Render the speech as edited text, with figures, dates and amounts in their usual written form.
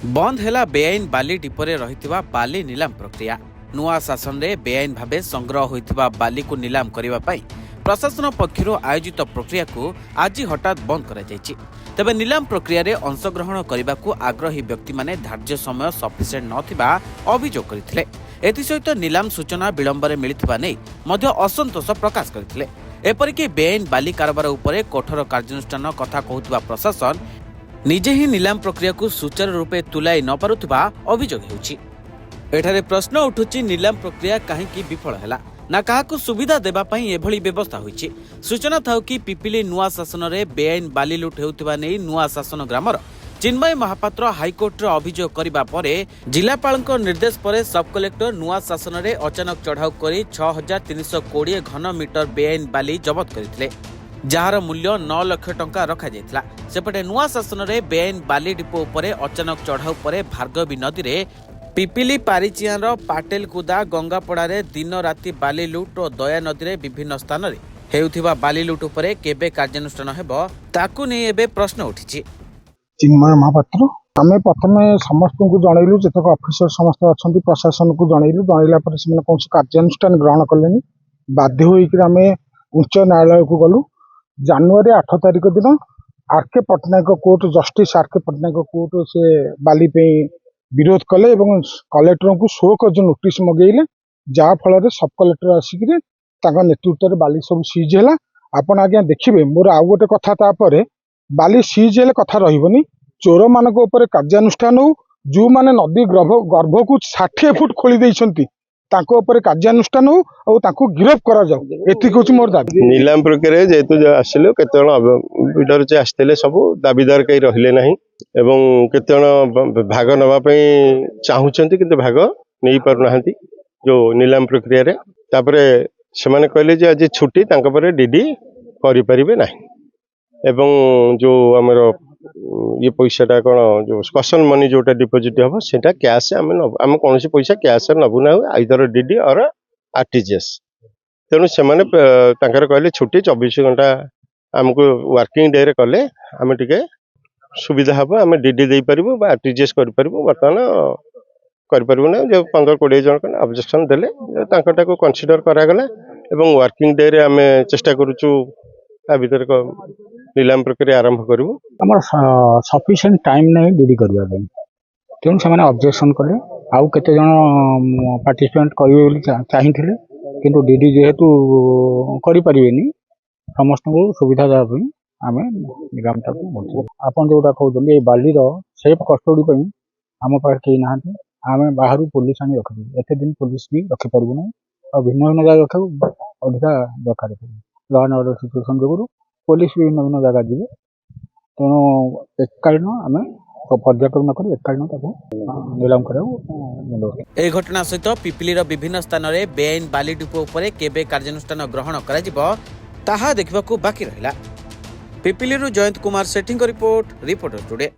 बंद है बेआईन बाली डिपोरे रही बाली नीलाम प्रक्रिया। नुआ शासन में बेआईन भाव संग्रह होता बाली को नीलाम करने प्रशासन पक्षर आयोजित प्रक्रिया को आज हठात बंद कर तेबे नीलाम प्रक्रिया रे अंशग्रहण करने को आग्रही व्यक्ति माने धार्य समय सफिसिएंट नथिबा अभियोग करथिले। एथिसहित नीलाम सूचना विलंब मिलथिबा नै मध्य असंतोष प्रकाश करथिले। एपरिक बेआईन बाली कारोबार उपरे कठोर कार्यानुष्ठान कथा कहूथिबा प्रशासन निजे ही नीलाम प्रक्रिया को सुचारू रूपे तुलाई न पारुथिबा अभियोग हेउछि। एठारे प्रश्न उठुछि नीलाम प्रक्रिया काहेकि विफल हैला ना काहाकु सुविधा देबा पई एभली व्यवस्था होइछि। सूचना थाउ कि पिपिली नुआ शासन रे बेआईन बाली लुट हेउथिबा नै नुआ शासन ग्रामर चिन्मय महापात्र हाईकोर्ट रे अभियोग करिबा परे जिलापालको निर्देश परे सब कलेक्टर नुआ शासन रे अचानक चढ़ाऊ करी 6320 घन मीटर बेआईन बाली जब्त करथिले, जार मूल्य 9 लाख टंका रखा जायतिला। सेपटे नुआ शासन रे बेआईन बाली डिपो उपरे अचानक चढ़ाऊ परे भार्गवी नदी रे पिपिली पारिचियार पाटेल कुदा गंगापड़ा रे दिन राति बाली लुट और दया नदी रे विभिन्न स्थान रे हेउथिबा बाली लुट उपरे केबे कार्यानुष्ठान हेबो ताकू नै एबे प्रश्न उठिछि। चिन्मय महापात्र आम प्रथम समस्त को जनइलु जतक अफिसर समस्त अच्छा प्रशासन को जनइलु जनइला कौन कार्यानुष्ठान ग्रहण कले बाध्य होकर आम उच्च न्यायालय को गलु। जनवरी 8 तारिख दिन RK Patnaik court justice RK Patnaik court से बाली पे विरोध कले एवं कलेक्टर को 16 नोटिस मगेले जहाँ फल सब कलेक्टर आसिक नेतृत्व में बाली सब सीज है। आपण आज्ञा देखिए मोर आउ गोटे कथा तापर बाली सीज हेले कथा रही चोर मान कार्यानुष्ठान हो जो माने नदी गर्भ को 60 फुट खोली देइछंती ताको ऊपर कार्यानुष्ठान हो और ताको गिरफ करा जाऊ एति कुछ मोर दाबी। नीलाम प्रक्रिया जेतु आसिले केते जण बिडर जे आस्तेले सब दाबीदार कई रहिले नाही एवं केते जण भाग नबा पई चाहुचंती किंतु भाग नै पारु नाहंती जो नीलाम प्रक्रिया रे। तापरे से माने कहले जे आज छुट्टी तांको पर डीडी करि परिबे नाही एवं जो हमर ये पैसाटा कौन जो कसन मनी जोटा डिपोजिट हम सेटा कैश आम कौन पैसा कैश नबू ना आइदर डीडी और आरटीजीएस। तेणु से कहले छुट्टी 24 घंटा आमको वर्किंग डे रे कले आम टे सुविधा हम आम डीडी दे पारू आरटीजीएस कर बर्तमान कर ना जो 15-20 जन ऑब्जेक्शन देले कनसीडर करागला एवं वर्किंग डे रे आम चेष्टा करूँ भीतर नीलाम प्रक्रिया आरंभ करूँ। आम सफिशिएंट टाइम नहीं डीडी करने तेणु से ऑब्जेक्शन कले आउ केते जन पार्टिसिपेंट करेंगे चाहिए किंतु डीडी जेहेतु करें समस्त को सुविधा देवाई आम नीलाम आपन जोटा कहते बालीर सेफ कस्टडी आम पाखे कहीं ना आम बाहर पुलिस आनी रखी एत दिन पुलिस भी रखिपारू ना और भिन्न भिन्न जगह रखा अधिका दरकार लॉ एंड ऑर्डर सिचुएशन जो पुलिस भी भिन्न भिन्न जगह जी तेणु एककालीन आम पर्याटक नक एककालीन नीलाम कर घटना सहित पिपिलीर विभिन्न स्थान में बेआईन बाली डिपो उपरे केबे कार्यानुष्ठान ग्रहण करा ताहा देखिबाकू बाकी रहिला। पिपिलीरू जयंत कुमार सेठी रिपोर्टर टुडे।